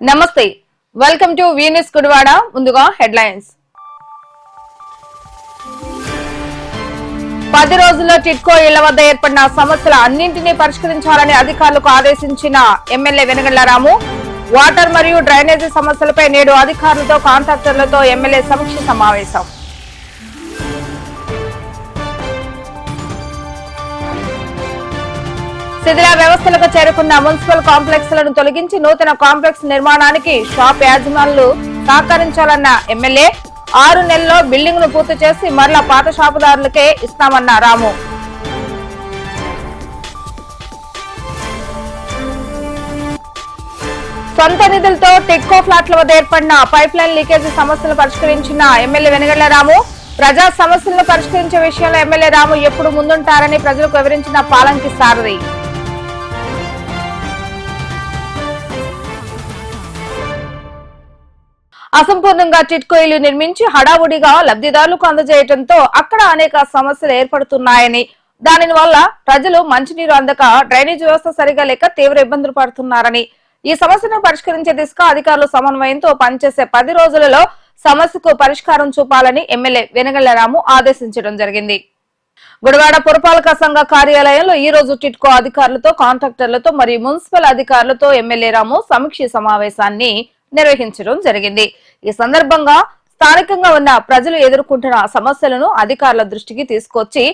నమస్తే welcome to Venus Gudivada ముందుగా headlines 10 రోజుల్లో టిట్కో ఇళ్ల వద్ద ఏర్పడిన సమస్యల అన్నింటినీ పరిష్కరించాలని అధికారులకు ఆదేశించిన ఎమ్మెల్యే వెనగళ్ల రాము వాటర్ మరియు డ్రైనేజీ సమస్యలపై నేడు అధికారులతో కాంట్రాక్టర్లతో ఎమ్మెల్యే సమీక్ష సమావేశం శిథిల వ్యవస్థలకు చేరుకున్న మున్సిపల్ కాంప్లెక్స్ లను తొలగించి నూతన కాంప్లెక్స్ నిర్మాణానికి షాప్ యాజమానులు సహకరించాలన్న ఎమ్మెల్యే 6 నెలల్లో బిల్డింగ్ ను పూర్తి చేసి మరలా పాత షాపుదారులకే ఇస్తామన్న రాము సొంత నిధులతో టిట్కో ఫ్లాట్ల వద్ద ఏర్పడిన పైప్ లైన్ లీకేజీ సమస్యలను పరిష్కరించిన ఎమ్మెల్యే వెనగళ్ల రాము ప్రజా సమస్యలను పరిష్కరించే విషయంలో ఎమ్మెల్యే రాము ఎప్పుడు ముందుంటారని ప్రజలకు వివరించిన పాలంకి సారథి అసంపూర్ణంగా టిట్కో ఇల్లు నిర్మించి హడావుడిగా లబ్ధిదారులకు అందజేయడంతో అక్కడ అనేక సమస్యలు ఏర్పడుతున్నాయని దాని వల్ల ప్రజలు మంచినీరు అందక డ్రైనేజ్ వ్యవస్థ సరిగా లేక తీవ్ర ఇబ్బందులు పడుతున్నారని ఈ సమస్యను పరిష్కరించే దిశగా అధికారులు సమన్వయంతో పనిచేసే 10 రోజులలో సమస్యకు పరిష్కారం చూపాలని ఎమ్మెల్యే వెనగళ్ల రాము ఆదేశించడం జరిగింది. గుడివాడ పురపాలక సంఘ కార్యాలయంలో ఈ రోజు టిట్కో అధికారులతో కాంట్రాక్టర్లతో మరియు మున్సిపల్ అధికారులతో ఎమ్మెల్యే రాము సమీక్ష సమావేశాన్ని నిర్వహించడం జరిగింది. ఈ సందర్భంగా స్థానికంగా ఉన్న ప్రజలు ఎదుర్కొంటున్న సమస్యలను అధికారుల దృష్టికి తీసుకొచ్చి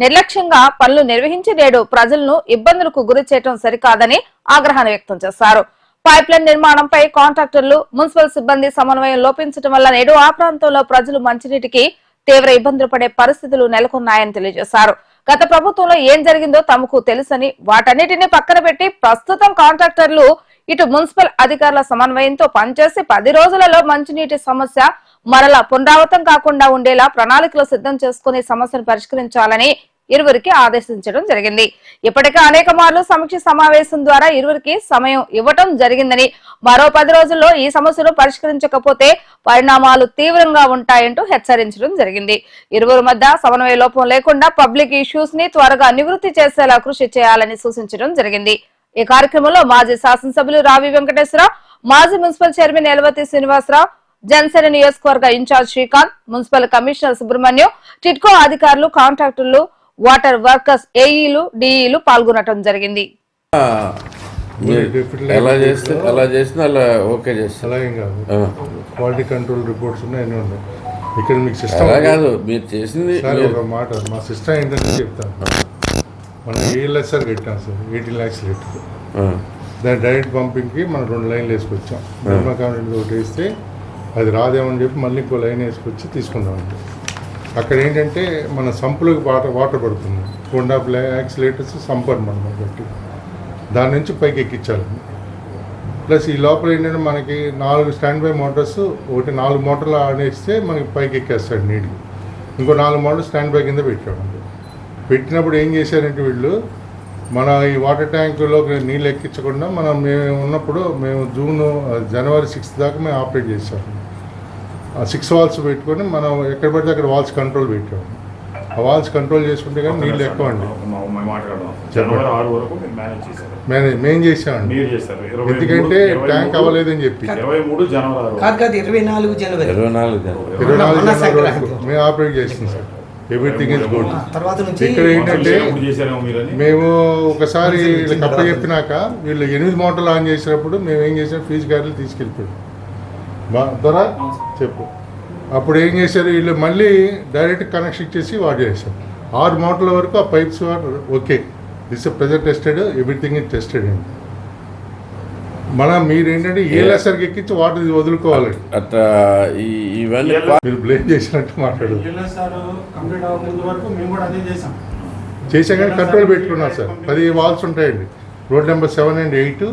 నిర్లక్ష్యంగా పనులు నిర్వహించి నేడు ప్రజలను ఇబ్బందులకు గురి చేయడం సరికాదని ఆగ్రహాన్ని వ్యక్తం చేశారు. పైప్ లైన్ నిర్మాణంపై కాంట్రాక్టర్లు మున్సిపల్ సిబ్బంది సమన్వయం లోపించడం వల్ల నేడు ఆ ప్రాంతంలో ప్రజలు మంచినీటికి తీవ్ర ఇబ్బందులు పడే పరిస్థితులు నెలకొన్నాయని తెలియజేశారు. గత ప్రభుత్వంలో ఏం జరిగిందో తమకు తెలుసని వాటన్నిటిని పక్కన పెట్టి ప్రస్తుతం కాంట్రాక్టర్లు ఇటు మున్సిపల్ అధికారుల సమన్వయంతో పనిచేసి 10 రోజులలో మంచినీటి సమస్య మరలా పునరావృతం కాకుండా ఉండేలా ప్రణాళికలు సిద్ధం చేసుకుని సమస్యను పరిష్కరించాలని ఇరువురికి ఆదేశించడం జరిగింది. ఇప్పటికే అనేక మార్లు సమీక్ష సమావేశం ద్వారా ఇరువురికి సమయం ఇవ్వటం జరిగిందని మరో 10 రోజుల్లో ఈ సమస్యను పరిష్కరించకపోతే పరిణామాలు తీవ్రంగా ఉంటాయంటూ హెచ్చరించడం జరిగింది. ఇరువురు మధ్య సమన్వయ లోపం లేకుండా పబ్లిక్ ఇష్యూస్ ని త్వరగా నివృత్తి చేసేలా కృషి చేయాలని సూచించడం జరిగింది. ఈ కార్యక్రమంలో మాజీ శాసనసభ్యులు రావి వెంకటేశ్వరరావు, మాజీ మున్సిపల్ చైర్మన్ ఎలవతి శ్రీనివాసరావు, జనసేన నియోజకవర్గ in charge Srikanth, municipal commissioner Subrahmanyam, TIDCO అధికారులు, కాంట్రాక్టర్లు, వాటర్ వర్కర్స్, ఏఈలు, డిఈలు పాల్గొనడం జరిగింది. క్వాలిటీ కంట్రోల్ రిపోర్ట్స్ ఉన్నాయి ఇక్కడ మీకు సిస్టమ్ కాదు మీరు చేసింది ఒక మాట మా సిస్టమ్ ఏంటంటే చెప్తాను. మనం ఏఎల్ఎస్ఆర్ కట్టాం సార్ 18 lakhs లీటర్ దాని డైరెక్ట్ పంపింగ్కి మనం 2 లైన్లు వేసుకొచ్చాం. ధర్మా కాంట్రాక్ట్ ఒకటి వేస్తే అది రాదేమని చెప్పి మళ్ళీ ఇంకో లైన్ వేసుకొచ్చి తీసుకుందామండి. అక్కడ ఏంటంటే మన సంపులకు వాటర్ పడుతుంది 2.5 lakhs లీటర్స్ సంపు అనమాట మనకి దాని నుంచి పైకి ఎక్కించాలి. ప్లస్ ఈ లోపల ఏంటంటే మనకి 4 స్టాండ్ బై మోటార్స్ ఒకటి 4 మోటార్లు ఆడేస్తే మనకి పైకి ఎక్కేస్తాడు నీళ్ళు. ఇంకో 4 మోటార్లు స్టాండ్ బై కింద పెట్టామండి. పెట్టినప్పుడు ఏం చేశారంటే వీళ్ళు మన ఈ వాటర్ ట్యాంకులో నీళ్ళు ఎక్కించకుండా మేము ఉన్నప్పుడు మేము జనవరి 6 దాకా మేము ఆపరేట్ చేసాము. 6 వాల్స్ పెట్టుకొని మనం ఎక్కడ పడితే అక్కడ వాల్స్ కంట్రోల్ పెట్టాము. ఆ వాల్స్ కంట్రోల్ చేసుకుంటే కానీ నీళ్ళు ఎక్కువ అండి మేము చేసామండి. ఎందుకంటే ట్యాంక్ అవ్వలేదని చెప్పి 24 జనవరి మేము ఆపరేట్ చేస్తాం సార్. Everything is good. ఇక్కడ ఏంటంటే మేము ఒకసారి వీళ్ళకి అప్ప చెప్పినాక వీళ్ళు 8 మోటార్లు ఆన్ చేసినప్పుడు మేము ఏం చేసాం ఫీజు గార్డులు తీసుకెళ్ళిపోయాం. ద్వారా చెప్పు అప్పుడు ఏం చేశారు వీళ్ళు మళ్ళీ డైరెక్ట్ కనెక్షన్ ఇచ్చేసి వాడు చేశాం. 6 మోటార్ల వరకు ఆ pipes okay this pressure tested everything is tested అండి. మీరు ఏంటంటే ఏఎల్ఎస్ఆర్కి ఎక్కించి వాటర్ వదులుకోవాలి. అట్లా ఇవన్నీ మీరు బ్లేమ్ చేసినట్టు మాట్లాడు చేసా కానీ కంట్రోల్ పెట్టుకున్నారు సార్. 10 వాల్స్ ఉంటాయండి. రోడ్ నెంబర్ 7 and 8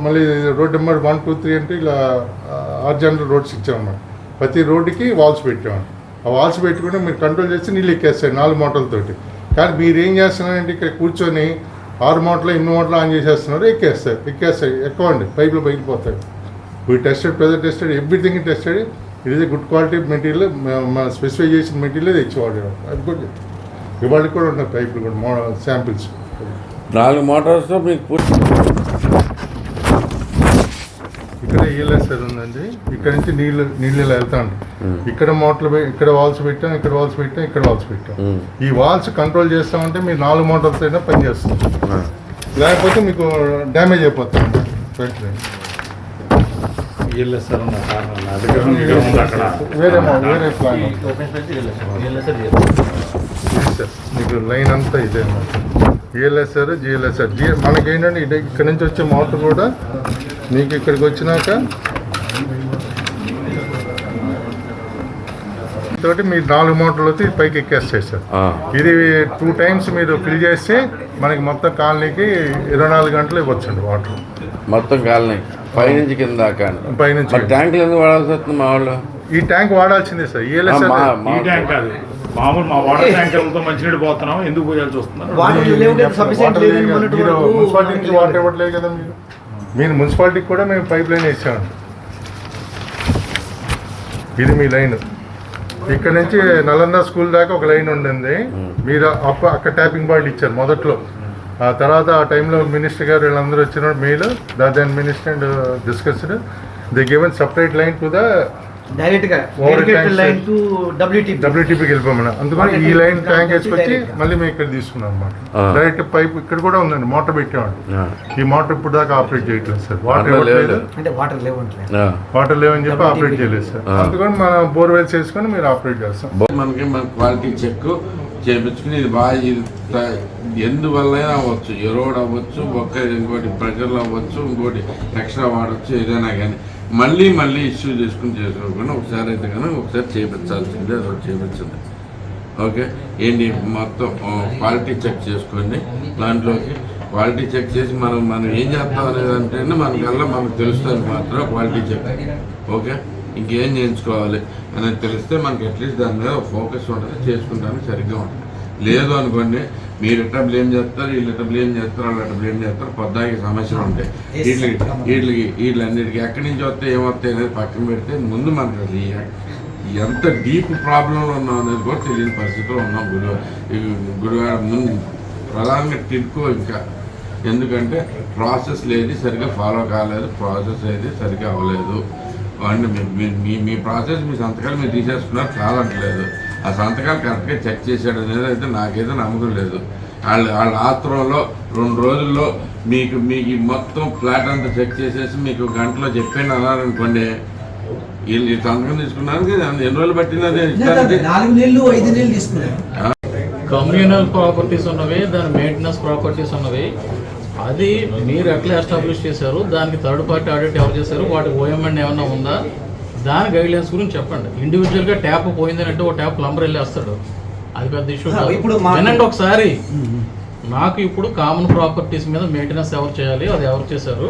మళ్ళీ రోడ్ నెంబర్ 1, 2, 3 అంటే ఇలా ఆర్జనల్ రోడ్స్ ఇచ్చామన్నమాట. ప్రతి రోడ్డుకి వాల్స్ పెట్టాము. ఆ వాల్స్ పెట్టుకుంటే మీరు కంట్రోల్ చేస్తే నీళ్ళు ఎక్కేస్తాయి 4 మోటార్లతోటి. కానీ మీరు ఏం చేస్తున్నారంటే ఇక్కడ కూర్చొని 6 మోటార్లు 8 మోటార్లు ఆన్ చేసేస్తున్నారు. ఎక్కేస్తాయి ఎక్కువ అండి పైపులు పగిలిపోతాయి. We tested pressure tested everything tested. It is a good quality material. మన స్పెసిఫై చేసిన మెటీరియల్ తెచ్చివాడేవాడు. అది కూడా ఇవాళకి కూడా ఉన్నాయి పైపులు కూడా శాంపిల్స్. 4 మోటార్స్తో మీకు ఇక్కడ ELSR ఉందండి. ఇక్కడ నుంచి నీళ్ళు ఇలా వెళ్తాండి. ఇక్కడ మోటార్లు ఇక్కడ వాల్స్ పెట్టాం, ఇక్కడ వాల్స్ పెట్టాం, ఇక్కడ వాల్స్ పెట్టాం. ఈ వాల్స్ కంట్రోల్ చేస్తామంటే మీరు 4 మోటార్స్ అయినా పనిచేస్తుంది, లేకపోతే మీకు డ్యామేజ్ అయిపోతుంది. వేరే ప్లాన్ మీకు లైన్ అంతా ఇదే అన్నమాట. ELSR GLSR మనకేంటంటే ఇక్కడ నుంచి వచ్చే మోటార్ కూడా మీకు ఇక్కడికి వచ్చినాక తోటి మీరు 4 మోటార్లు వచ్చి పైకి ఎక్కేస్తాయి సార్. ఇది 2 టైమ్స్ మీరు ఫిల్ చేస్తే మనకి మొత్తం కాలనీకి 24 గంటలు ఇవ్వచ్చండి వాటర్. మొత్తం కాలనీ పైనుంచి కింద దాకా. పైనుంచి ట్యాంకులు ఎందుకు వాడాల్సి వస్తుంది మా వాళ్ళు? ఈ ట్యాంక్ వాడాల్సిందే సార్. ELSR మామూలు మా వాటర్ ట్యాంకర్లతో మంచినీళ్ళు పోతున్నాం, ఎందుకు పోయాల్సి వస్తున్నారు? మున్సిపాలిటీకి వాటర్ ఇవ్వట్లేదు కదా మీరు మున్సిపాలిటీకి కూడా మేము పైప్ లైన్ వేసామండి. ఇది మీ లైన్. ఇక్కడ నుంచి నలంద స్కూల్ దాకా ఒక లైన్ ఉండింది. మీరు అక్కడ ట్యాపింగ్ బాయిల్ ఇచ్చారు మొదట్లో. ఆ తర్వాత ఆ టైంలో మినిస్టర్ గారు వీళ్ళందరూ వచ్చిన మెయిల్ దాని minister and discussed they given separate line to the WTPకి వెళ్ళిపోమన్నా. అందుకని ఈ లైన్ ట్యాంక్ వేసుకొచ్చి మళ్ళీ మేము ఇక్కడ తీసుకున్నాం అనమాట. డైరెక్ట్ పైప్ ఇక్కడ కూడా ఉందండి, మోటార్ పెట్టామండి. ఈ మోటార్ ఇప్పుడు దాకా ఆపరేట్ చేయట్లేదు సార్. వాటర్ లేవని చెప్పి ఆపరేట్ చేయలేదు సార్. అందుకని మన బోర్వెల్స్ వేసుకొని మీరు ఆపరేట్ చేస్తాం. మన క్వాలిటీ చెక్ చేయించుకుని ఇది బాగా ఎందువల్ల అవ్వచ్చు, ఎరోడ్ అవ్వచ్చు, ఇంకోటి ప్రెషర్లు అవ్వచ్చు, ఇంకోటి ఎక్స్ట్రా వాడచ్చు, ఏదైనా కానీ మళ్ళీ ఇష్యూ చేసుకోకుండా ఒకసారి అయితే కానీ ఒకసారి చేయించాల్సిందే. అది చేయించింది. ఓకే ఏంటి మొత్తం క్వాలిటీ చెక్ చేసుకోండి. దాంట్లోకి క్వాలిటీ చెక్ చేసి మనం ఏం చేస్తాం అనేది అంటే మనకు తెలుస్తుంది మాత్రం క్వాలిటీ చెక్. ఓకే ఇంకేం చేయించుకోవాలి అనేది తెలిస్తే మనకి అట్లీస్ట్ దాని మీద ఫోకస్ ఉంటుంది, చేసుకుంటానికి సరిగ్గా ఉంటుంది. లేదు అనుకోండి మీరు ఎట్లా బ్లేమ్ చేస్తారు, వీళ్ళు ఎట్లా బ్లేమ్ చేస్తారు, వాళ్ళు ఎట్లా బ్లేమ్ చేస్తారు, పొద్దాకి సమస్యలు ఉంటాయి. వీళ్ళన్నిటికీ ఎక్కడి నుంచి వస్తే ఏమొస్తాయి అనేది పక్కన పెడితే ముందు మనకి ఎంత డీప్ ప్రాబ్లంలో ఉన్నాం అనేది కూడా తెలియని పరిస్థితిలో ఉన్నాం. గురువార ముందు ప్రధానంగా టిడ్కో ఇంకా ఎందుకంటే ప్రాసెస్ లేదు సరిగ్గా ఫాలో కాలేదు, ప్రాసెస్ అయితే సరిగ్గా అవ్వలేదు. అంటే మీ ప్రాసెస్ మీ సంతకాలు మీరు తీసేసుకున్నారు కాదంటలేదు. ఆ సంతకాలు కరెక్ట్గా చెక్ చేశాడు అనేది అయితే నాకైతే నమ్మకం లేదు. వాళ్ళ ఆత్రంలో 2 రోజుల్లో మీకు మొత్తం ఫ్లాట్ అంతా చెక్ చేసేసి మీకు గంటలో చెప్పాను అన్నారనుకోండి, వీళ్ళు సంతకం తీసుకున్నారు ఎన్ని రోజులు పట్టింది? 4 నెలలు 5 నెలలు తీసుకున్నారు. కమ్యూనల్ ప్రాపర్టీస్ ఉన్నవి, దాని మెయింటెనెన్స్ ప్రాపర్టీస్ ఉన్నవి. అది మీరు ఎట్లా ఎస్టాబ్లిష్ చేశారు, దానికి థర్డ్ పార్టీ ఆడిట్ ఎవరు చేశారు, వాటికి ఓఎంఎండ్ ఏమన్నా ఉందా, దాని గైడ్లైన్స్ గురించి చెప్పండి. ఇండివిజువల్గా ట్యాప్ పోయిందని అంటే ఒక ట్యాప్ ప్లంబర్ వెళ్ళి వస్తాడు, అది పెద్ద ఇష్యూ కాదు. వినండి ఒకసారి, నాకు ఇప్పుడు కామన్ ప్రాపర్టీస్ మీద మెయింటెనెన్స్ ఎవరు చేయాలి, అది ఎవరు చేశారు,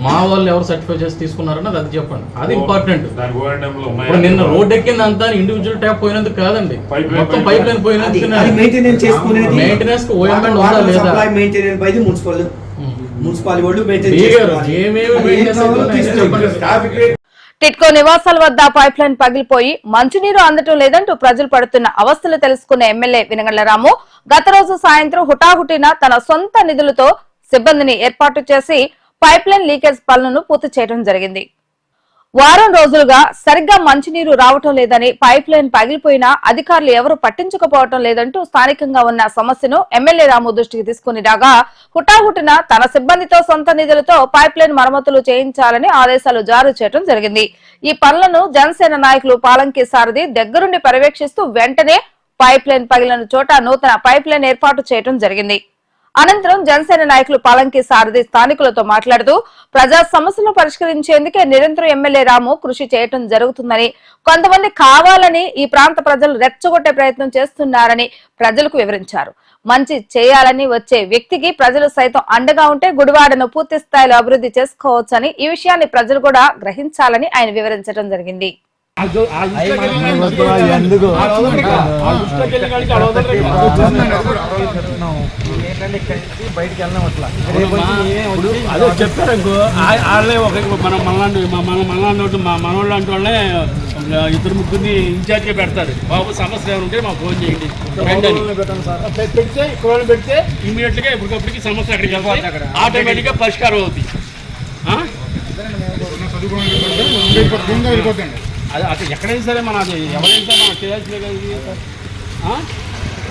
మా వాళ్ళు ఎవరు సర్టిఫై చేసి తీసుకున్నారని అది చెప్పండి. అది ఇంపార్టెంట్. నిన్న రోడ్ ఎక్కిందంతా ఇండివిజువల్ ట్యాప్ పోయినందుకు కాదండి, మొత్తం పైప్ లైన్ పోయినందుకు మెయింటెనెన్స్ ఓఎంఎండ్ ఉందా లేదా, టిట్కో నివాసాల వద్ద పైప్ లైన్ పగిలిపోయి మంచినీరు అందటం లేదంటూ ప్రజలు పడుతున్న అవస్థలు తెలుసుకున్న ఎమ్మెల్యే వెనగళ్ల రాము గత రోజు సాయంత్రం హుటాహుటిన తన సొంత నిధులతో సిబ్బందిని ఏర్పాటు చేసి పైప్ లైన్ లీకేజ్ పనులను పూర్తి చేయడం జరిగింది. వారం రోజులుగా సరిగ్గా మంచినీరు రావటం లేదని, పైప్ లైన్ పగిలిపోయినా అధికారులు ఎవరు పట్టించుకోపోవటం లేదంటూ స్థానికంగా ఉన్న సమస్యను ఎమ్మెల్యే రాము దృష్టికి తీసుకుని రాగా హుటాహుటిన తన సిబ్బందితో సొంత నిధులతో పైప్ లైన్ మరమ్మతులు చేయించాలని ఆదేశాలు జారీ చేయడం జరిగింది. ఈ పనులను జనసేన నాయకులు పాలంకి సారథి దగ్గరుండి పర్యవేక్షిస్తూ వెంటనే పైప్ లైన్ పగిలిన చోట నూతన పైప్ లైన్ ఏర్పాటు చేయడం జరిగింది. అనంతరం జనసేన నాయకులు పాలంకి సారథి స్థానికులతో మాట్లాడుతూ ప్రజా సమస్యలను పరిష్కరించేందుకే నిరంతరం ఎమ్మెల్యే రాము కృషి చేయడం జరుగుతుందని, కొంతమంది కావాలని ఈ ప్రాంత ప్రజలు రెచ్చగొట్టే ప్రయత్నం చేస్తున్నారని ప్రజలకు వివరించారు. మంచి చేయాలని వచ్చే వ్యక్తికి ప్రజలు సైతం అండగా ఉంటే గుడివాడను పూర్తి స్థాయిలో అభివృద్ధి చేసుకోవచ్చని, ఈ విషయాన్ని ప్రజలు కూడా గ్రహించాలని ఆయన వివరించడం జరిగింది. బయటికి వెళ్ళినాం అట్లా అదే చెప్పారు వాళ్ళే మనం మళ్ళీ మా మనోళ్ళు అంటే వాళ్ళే 2-3 ఇన్ఛార్జ్గా పెడతారు. బాబు సమస్య ఏమైనా ఉంటే మాకు ఫోన్ చేయండి పెడితే ఇక్కడ పెడితే ఇమీడియట్గా ఇప్పటికప్పటికి సమస్య అక్కడికి వెళ్తాయి, ఆటోమేటిక్గా పరిష్కారం అవుతుంది. అది అక్కడ ఎక్కడైనా సరే మన అది ఎవరైనా సరే మనం చేయాల్సిందే కదా ఇది.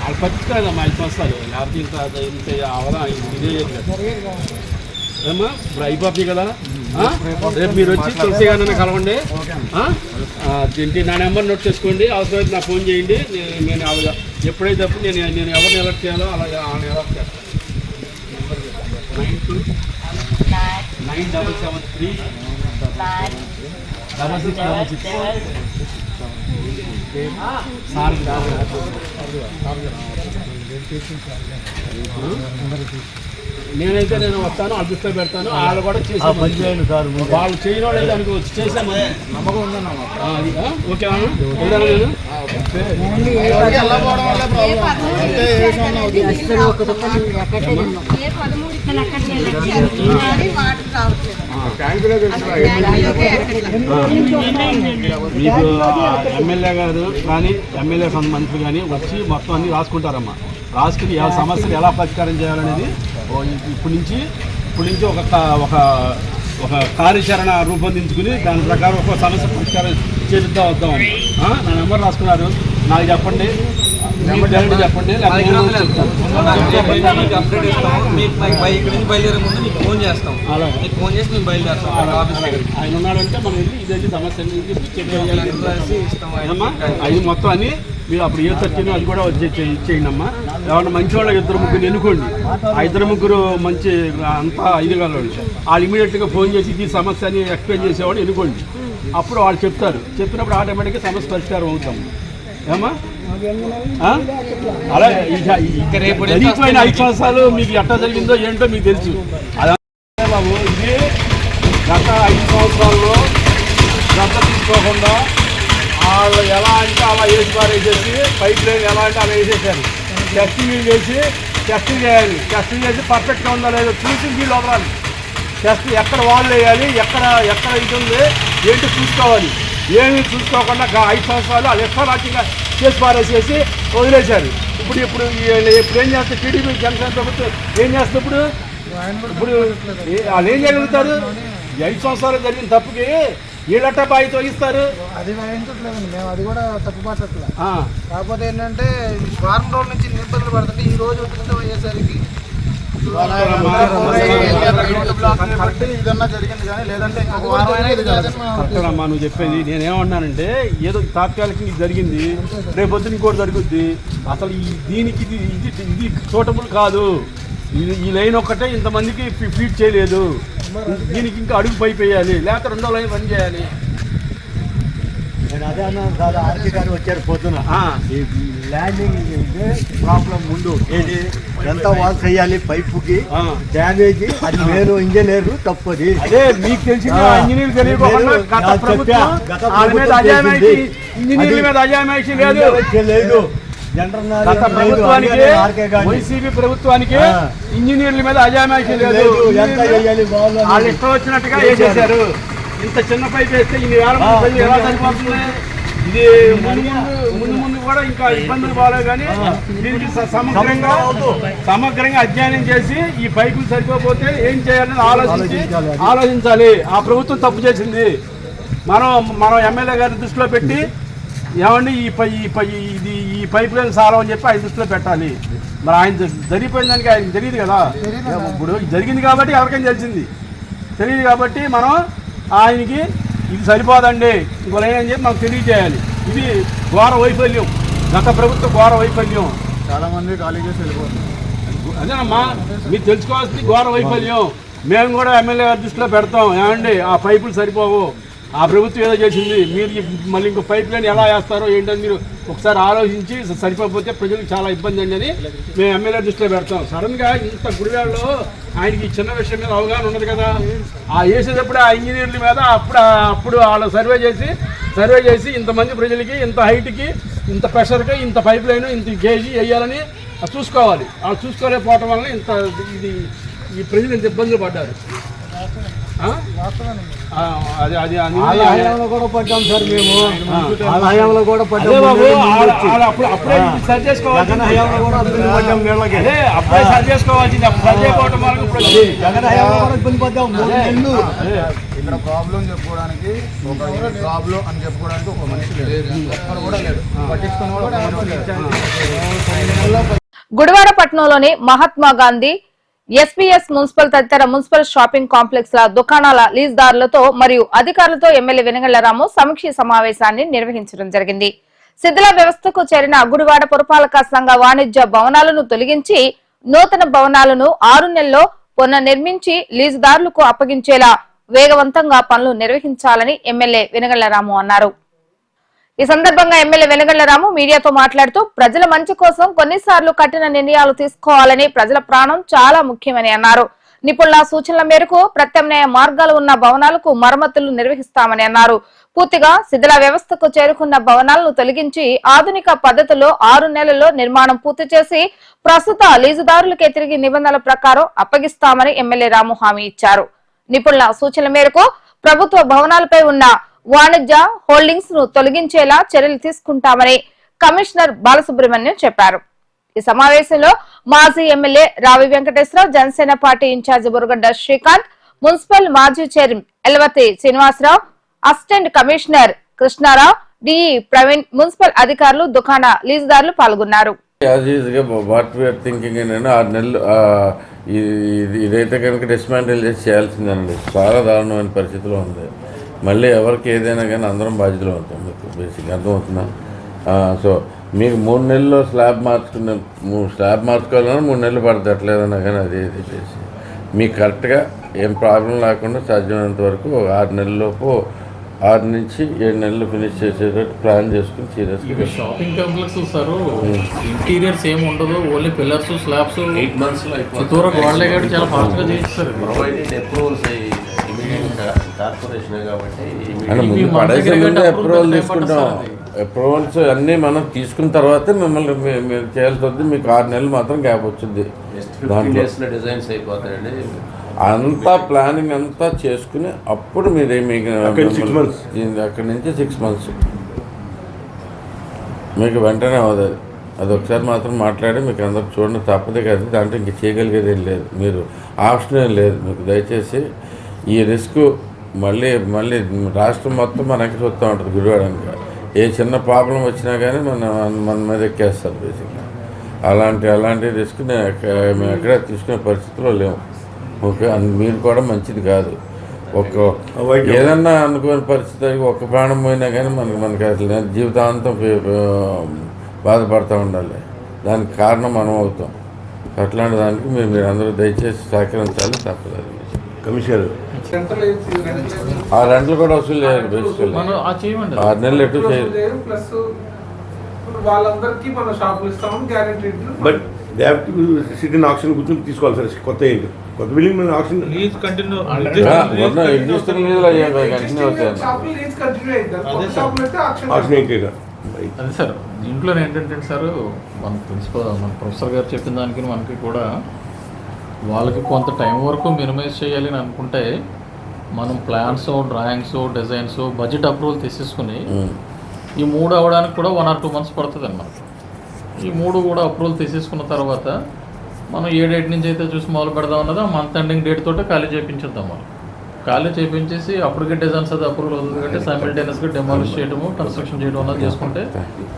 వాళ్ళు పట్టించుకోలేదమ్మా 5 సంవత్సరాలు లేకపోతే ఇంత అవదా ఇదే ఏమ్మా ఇప్పుడు అయిపోతుంది కదా. రేపు మీరు వచ్చి తులసి గారిని కలవండి. ఏంటి నా నెంబర్ నోట్ చేసుకోండి, అవసరమైతే నాకు ఫోన్ చేయండి. నేను ఎప్పుడైతే అప్పుడు నేను ఎవరిని ఎలక్ట్ చేయాలో అలాగే వాళ్ళని ఎలక్ట్ చేస్తాను. 9773 నేనైతే నేను వస్తాను, అదృష్టం పెడతాను. వాళ్ళు కూడా చేసాను, వాళ్ళు చేయని వాళ్ళు అయితే అనుకోవచ్చు. చేసాము, నమ్మకం ఉందన్న. ఓకే మీకు ఎమ్మెల్యే గారు కానీ ఎమ్మెల్యే మంత్రులు కానీ వచ్చి మొత్తం అన్ని రాసుకుంటారమ్మా. రాసుకుని సమస్యలు ఎలా పరిష్కారం చేయాలనేది ఇప్పటి నుంచి ఒక కార్యాచరణ రూపొందించుకుని దాని ప్రకారం ఒక సమస్య పరిష్కారం చేద్దాం వద్దాం. నా నెంబర్ రాసుకున్నారు, నాకు చెప్పండి, చెప్పండి. ఆయన ఉన్నాడంటే మనం వెళ్ళి ఇదే సమస్య అది మొత్తం అని మీరు అప్పుడు ఏ తచ్చిన అది కూడా ఇచ్చేయండి అమ్మా. ఏమన్నా మంచి వాళ్ళు 2-3 ఎన్నుకోండి. ఆ 2-3 మంచి అంతా ఇది కలవాళ్ళు వాళ్ళు ఇమీడియట్గా ఫోన్ చేసి ఈ సమస్య అని ఎక్స్ప్లెయిన్ చేసేవాడు ఎన్నుకోండి. అప్పుడు వాళ్ళు చెప్తారు, చెప్పినప్పుడు ఆటోమేటిక్గా సమస్య పరిష్కారం అవుతాం. ఏమా అలా జరిగిపోయిన 5 సంవత్సరాలు మీకు ఎట్లా జరిగిందో ఏంటో మీకు తెలుసు. అదే బాబు, ఇది గత 5 సంవత్సరాల్లో శ్రద్ధ తీసుకోకుండా వాళ్ళు ఎలా అంటే అలా వేసి పారేసేసి పైప్ లైన్ ఎలా అంటే అలా వేసేసారు. టెస్టింగ్ చేసి టెస్టింగ్ చేయాలి, టెస్టింగ్ చేసి పర్ఫెక్ట్గా ఉందో లేదో చూసి వీళ్ళు వదలాలి. టెస్ట్ ఎక్కడ వాళ్ళు వేయాలి, ఎక్కడ ఇది ఉంది ఏంటి చూసుకోవాలి. ఏమీ చూసుకోకుండా 5 సంవత్సరాలు వాళ్ళు ఎక్స్ట్రాగా చేసి పారేసేసి వదిలేశారు. ఇప్పుడు ఏం చేస్తారు టీడీపీ జనసేన ప్రభుత్వం ఏం చేస్తారు? ఇప్పుడు వాళ్ళు ఏం చేయగలుగుతారు? 5 సంవత్సరాలు జరిగిన తప్పుకి వీళ్ళట్ట బాధ్యత వహిస్తారు. అది వహించట్లేదండి మేము, అది కూడా తప్పు పట్టట్లేదు. కాకపోతే ఏంటంటే వారం రోజుల నుంచి ఇబ్బందులు పడుతుంటే ఈ రోజు అయ్యేసరికి ఇదన్నా జరిగింది కానీ లేదంటే అమ్మా నువ్వు చెప్పేది. నేనేమన్నానంటే ఏదో తాత్కాలికంగా ఇది జరిగింది, రేపొద్దున ఇంకోటి జరుగుద్ది. అసలు దీనికి ఇది సూటబుల్ కాదు. ఈ లైన్ ఒక్కటే ఇంతమందికి ఫీడ్ చేయలేదు. దీనికి ఇంకా అడుగు పైపు వేయాలి, లేకపోతే 2వ లైన్ రన్ చేయాలి. నేను అదే అన్నాను సార్. ఆర్కే గారు వచ్చారు పొద్దున, ల్యాండింగ్ ప్రాబ్లం ముందు ఏది ఎంత వాల్ చేయాలి పైపుకి డ్యామేజ్, అది నేను ఇంజనీర్ తప్పది. అదే మీకు తెలిసిన ఇంజనీర్ తెలియకుండా లేదు. గత ప్రభుత్వానికి వైసీపీ ప్రభుత్వానికి ఇంజనీర్ల మీద అజామాయిషీ లేదు. వాళ్ళు ఇష్టం వచ్చినట్టుగా వేసేశారు. ఇంత చిన్న పైపు వేస్తే ఇన్ని వేల మంది ఎలా సరిపోతుంది? ఇది ముందు కూడా ఇంకా ఇబ్బందులు బాగాలేదు. కానీ దీనికి సమగ్రంగా అధ్యయనం చేసి ఈ పైపులు సరిపోతే ఏం చేయాలని ఆలోచించాలి. ఆ ప్రభుత్వం తప్పు చేసింది. మనం ఎమ్మెల్యే గారిని దృష్టిలో పెట్టి ఏమండి ఈ పైప్ లైన్ సారం అని చెప్పి ఆయన దృష్టిలో పెట్టాలి. మరి ఆయన జరిగిపోయిన దానికి ఆయనకి తెలియదు కదా. ఇప్పుడు జరిగింది కాబట్టి ఎవరికైనా తెలిసింది, తెలియదు కాబట్టి మనం ఆయనకి ఇది సరిపోదండి ఇంకో లైన్ అని చెప్పి మనకు తెలియజేయాలి. ఇది ఘోర వైఫల్యం, గత ప్రభుత్వ ఘోర వైఫల్యం. చాలా మంది ఖాళీ చేసి వెళ్ళిపోతుంది. అదేనమ్మా మీరు తెలుసుకోవాల్సింది ఘోర వైఫల్యం. మేము కూడా ఎమ్మెల్యే గారి దృష్టిలో పెడతాం. ఏమండి ఆ పైపులు సరిపోవు, ఆ ప్రభుత్వం ఏదో చేసింది, మీరు మళ్ళీ ఇంకో పైప్ లైన్ ఎలా వేస్తారో ఏంటని మీరు ఒకసారి ఆలోచించి సరిపోతే ప్రజలకు చాలా ఇబ్బంది అండి అని మేము ఎమ్మెల్యే దృష్టిలో పెడతాం. సడన్గా ఇంత గుడివాడలో ఆయనకి చిన్న విషయం మీద అవగాహన ఉండదు కదా. ఆ వేసేటప్పుడు ఆ ఇంజనీర్ల మీద అప్పుడు వాళ్ళు సర్వే చేసి ఇంతమంది ప్రజలకి ఇంత హైట్కి ఇంత ప్రెషర్కి ఇంత పైప్ లైన్ ఇంత కేజీ వేయాలని చూసుకోవాలి. వాళ్ళు చూసుకోలేకపోవటం వల్ల ఈ ప్రజలు ఇంత ఇబ్బందులు పడ్డారు. కూడా పడ్డాం సార్ మేము. హయాంలో కూడా పడ్డాం. అప్పుడే సరి చేసుకోవాలి. జగన్ హయాంలో కూడా ఇబ్బంది పడ్డాం నీళ్ళకి. అప్పుడే సరి చేసుకోవాల్సింది. అప్పుడు సరి చేయకపోవడం వల్ల జగన్ హయాంలో కూడా ఇబ్బంది పడ్డాం. 3 నెలలు ఇక్కడ ప్రాబ్లం చెప్పుకోవడానికి ఒక ప్రాబ్లం అని చెప్పుకోవడానికి ఒక మనిషి లేడు, ఒక్కరు కూడా లేడు, పట్టించుకుని కూడా ఒక మనిషి లేడు. గుడివాడ పట్టణంలోని మహాత్మా గాంధీ ఎస్పీఎస్ మున్సిపల్ తదితర మున్సిపల్ షాపింగ్ కాంప్లెక్స్ ల దుకాణాల లీజుదారులతో మరియు అధికారులతో ఎమ్మెల్యే వెనుగళ్ల రాము సమీక్ష సమావేశాన్ని నిర్వహించడం జరిగింది. శిథిల వ్యవస్థకు చేరిన గుడివాడ పురపాలక సంఘ వాణిజ్య భవనాలను తొలగించి నూతన భవనాలను 6 నెలల్లో పునర్నిర్మించి లీజుదారులకు అప్పగించేలా వేగవంతంగా పనులు నిర్వహించాలని ఎమ్మెల్యే వెనుగళ్ల రాము అన్నారు. ఈ సందర్భంగా ఎమ్మెల్యే వెనుగళ్ల రాము మీడియాతో మాట్లాడుతూ ప్రజల మంచి కోసం కొన్నిసార్లు కఠిన నిర్ణయాలు తీసుకోవాలని, ప్రజల ప్రాణం చాలా ముఖ్యమని అన్నారు. నిపుణుల సూచనల మేరకు ప్రత్యామ్నాయ మార్గాలు ఉన్న భవనాలకు మరమ్మతులు నిర్వహిస్తామని అన్నారు. పూర్తిగా శిథిల వ్యవస్థకు చేరుకున్న భవనాలను తొలగించి ఆధునిక పద్ధతిలో 6 నెలల్లో నిర్మాణం పూర్తి చేసి ప్రస్తుత లీజుదారులకే తిరిగి నిబంధనల ప్రకారం అప్పగిస్తామని ఎమ్మెల్యే రాము హామీ ఇచ్చారు. నిపుణుల సూచనల మేరకు ప్రభుత్వ భవనాలపై ఉన్న వాణిజ్య హోల్డింగ్స్ ను తొలగించేలా చర్యలు తీసుకుంటామని కమిషనర్ బాలసుబ్రహ్మణ్యం చెప్పారు. ఈ సమావేశంలో మాజీ MLA Ravi Venkateswararao, Janasena party in-charge Buragadda Srikanth, municipal మాజీ chairman Elvathi Srinivasarao, assistant commissioner Krishnarao, DE Praveen, municipal అధికారులు, దుకాణ లీజుదారులు పాల్గొన్నారు. వాట్ వీఆర్ థింకింగ్ ఏంటంటే 6 నెలలు ఇదైతే కనుక డిస్మాంటిల్ చేసి చేయాల్సిందండి. చాలా దారుణమైన పరిస్థితిలో ఉంది. మళ్ళీ ఎవరికి ఏదైనా కానీ అందరం బాధ్యతలు ఉంటాం. మీకు బేసిక్ అర్థమవుతుందా? సో మీకు 3 నెలల్లో స్లాబ్ మార్చుకోవాలన్నా 3 నెలలు పడుతుంది. అట్లేదన్నా కానీ అది చేసి మీకు కరెక్ట్గా ఏం ప్రాబ్లం లేకుండా సాధ్యమైనంత వరకు 6 నెలలలోపు 6 నుంచి 7 నెలలు ఫినిష్ చేసేటట్టు ప్లాన్ చేసుకుని సీరియస్గా. షాపింగ్ కాంప్లెక్స్ సార్ ఇంటీరియర్స్ ఏమి ఉండదు, only pillars slabs 8 months Chittoor గోడలే కాబట్టి చాలా ఫాస్ట్గా చేస్తారు. అంటే ముందు పడేసే ముందే అప్రూవల్ తీసుకుంటాం. అప్రూవల్స్ అన్నీ మనం తీసుకున్న తర్వాతే మిమ్మల్ని మీరు చేయాల్సి వద్దు. మీకు 6 నెలలు మాత్రం గ్యాప్ వచ్చింది. దాంట్లో డిజైన్స్ అయిపోతాయండి. అంతా ప్లానింగ్ అంతా చేసుకుని అప్పుడు మీరు మీకు అక్కడి నుంచి 6 months మీకు వెంటనే అవుతుంది. అది ఒకసారి మాత్రం మాట్లాడి మీకు అందరికి చూడండి, తప్పదే కాదు. దాంట్లో ఇంక చేయగలిగేది ఏం లేదు, మీరు ఆప్షన్ ఏం లేదు మీకు. దయచేసి ఈ రిస్క్ మళ్ళీ రాష్ట్రం మొత్తం మనకి చూస్తూ ఉంటుంది. గుడివాడంగా ఏ చిన్న ప్రాబ్లం వచ్చినా కానీ మన మీద ఎక్కేస్తారు బేసిక్గా. అలాంటి రిస్క్ మేము ఎక్కడ తీసుకునే పరిస్థితిలో లేవు. ఓకే, మీరు కూడా మంచిది కాదు. ఏదన్నా అనుకోని పరిస్థితి ఒక్క ప్రాణం పోయినా కానీ మనకి అసలు జీవితాంతం బాధపడుతూ ఉండాలి. దానికి కారణం మనం అవుతాం. అట్లాంటి దానికి మీరు అందరూ దయచేసి సహకరించాలి. తప్పదు. కమిషనర్ ఆ రెంట్లు కూడా వసూలు చేయాలి. బేసికల్లీ 6 నెలలు ఎటు చేయాలి. వాళ్ళందరికీ మన షాపులు ఇస్తామని guarantee. But they have to sit in auction కూర్చొని తీసుకోవాలి సార్. కొత్త బిల్డింగ్ మీద ఆక్షన్ లీజ్ కంటిన్యూ ఎగ్జిస్టింగ్ లీజులు కంటిన్యూ అవుతాయి. ఆక్షన్ ఏంటిగా అదే సార్. దీంట్లో ఏంటంటే సార్ మన ప్రొఫెసర్ గారు చెప్పిన దానికి మనకి కూడా వాళ్ళకి కొంత టైం వరకు మినిమైజ్ చేయాలి అని అనుకుంటే మనం plans, drawings, designs, budget approval తీసేసుకుని ఈ 3 అవ్వడానికి కూడా 1 or 2 months పడుతుంది అన్నమాట. ఈ 3 కూడా అప్రూవల్ తీసేసుకున్న తర్వాత మనం ఏ డేట్ నుంచి అయితే చూసి మొదలు పెడదాం అన్నది ఆ మంత్ ఎండింగ్ డేట్ తోటే ఖాళీ చేయించేద్దాం. మనం ఖాళీ చేయించేసి అప్పటికే డిజైన్స్ అది అప్రూవల్ అవుతుంది కాబట్టి సైమిల్టేనియస్గా డెమాలిష్ చేయడము, కన్స్ట్రక్షన్ చేయడం అన్నది చేసుకుంటే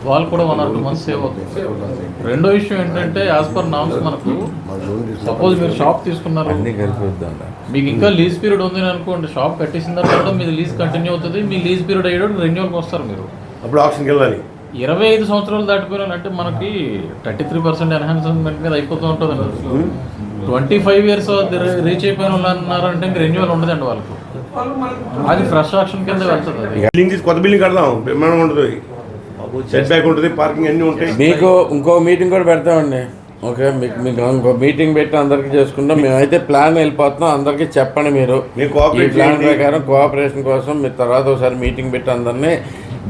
వాళ్ళు కూడా 1 or 2 months సేవ్ అవుతుంది. రెండో విషయం ఏంటంటే యాజ్ పర్ నామ్స్ మనకు సపోజ్ మీరు షాప్ తీసుకున్నారు, మీకు ఇంకా లీజ్ పీరియడ్ ఉంది అనుకోండి. షాప్ కట్టేసిన తర్వాత మీది లీజ్ కంటిన్యూ అవుతుంది. మీ లీజ్ పీరియడ్ అయ్యేటప్పుడు రెన్యూవల్కి వస్తారు. మీరు అప్పుడు ఆప్షన్కి వెళ్ళాలి. 25 సంవత్సరాలు దాటిపోయినంటే మనకి 33% ఎన్హాన్స్మెంట్ మీద అయిపోతూ ఉంటుంది అండి. 25 years రీచ్ అయిపోయిన వాళ్ళు అన్నారంటే ఇంక రెన్యూవల్ ఉండదండి వాళ్ళకు. అది ఫ్రెష్ ఆప్షన్ కింద వెళ్తుంది. బిల్డింగ్ తీసి కొత్త బిల్డింగ్ కడదాం, బ్రహ్మాండం ఉంటుంది, సెట్ బ్యాక్ ఉంటుంది, పార్కింగ్ అన్నీ ఉంటాయి. మీకు ఇంకో మీటింగ్ కూడా పెడతామండి. ఓకే, మీకు ఇంకో మీటింగ్ పెట్టి అందరికీ చేసుకుంటాం. మేమైతే ప్లాన్ వెళ్ళిపోతున్నాం. అందరికీ చెప్పండి. మీరు ఈ ప్లాన్ ప్రకారం కోఆపరేషన్ కోసం మీరు తర్వాత ఒకసారి మీటింగ్ పెట్టి అందరినీ